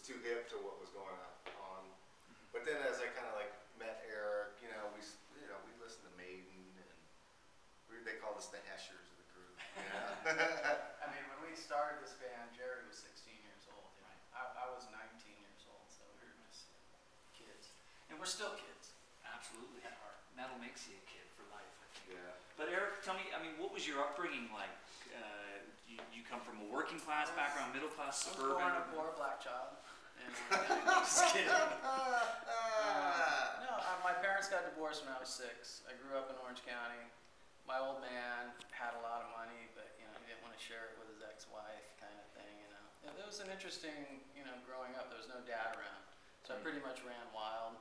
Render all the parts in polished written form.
too hip to what was going on. But then as I kind of like met Eric, we listened to Maiden, and they called us the Heshers of the group. I mean, when we started this band, Jerry was 16 years old. I was 19 years old, so we were just kids, and we're still kids. Absolutely. At heart. Metal makes you a kid for life, I think. Yeah. But Eric, tell me, I mean, what was your upbringing like? You come from a working class background, middle class, suburban? I was born a poor black child. And, just kidding. No, my parents got divorced when I was 6. I grew up in Orange County. My old man had a lot of money, but he didn't want to share it with his ex-wife, kind of thing. It was an interesting, growing up. There was no dad around, so I pretty much ran wild.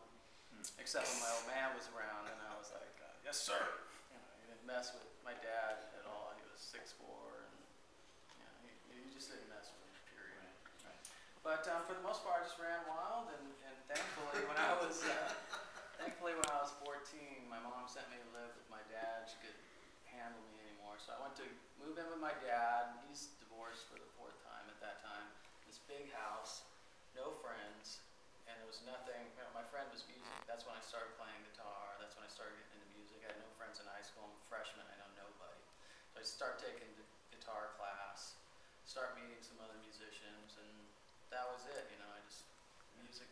Except when my old man was around, and I was like, yes, sir. He didn't mess with my dad at all. He was 6'4", and he just didn't mess with him, period. Right. But for the most part, I just ran wild, and thankfully, when I was 14, my mom sent me to live with my dad. She couldn't handle me anymore, so I went to move in with my dad. He's divorced for the 4th time at that time. This big house, no friends. And there was nothing, my friend was music. That's when I started playing guitar. That's when I started getting into music. I had no friends in high school. I'm a freshman. I know nobody. So I start taking the guitar class, start meeting some other musicians, and that was it. I just, music.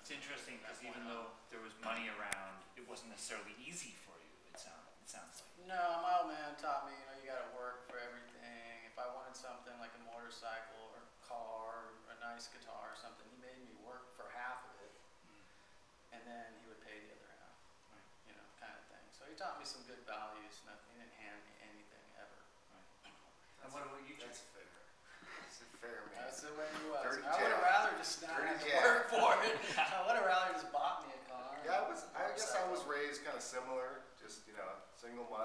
It's interesting because even though there was money around, it wasn't necessarily easy for you, it sounds like. No, my old man taught me, you got to work for everything. If I wanted something like a motorcycle or car or a nice guitar or something, he made me work for half of it, and then he would pay the other half, kind of thing. So he taught me some good values. He didn't hand me anything ever. And what about you, That's fair. That's a fair man. That's the way he was. Dirty I would have rather just not have to work for it. I would have rather just bought me a car. Yeah, I guess I was raised kind of similar, just, single mother.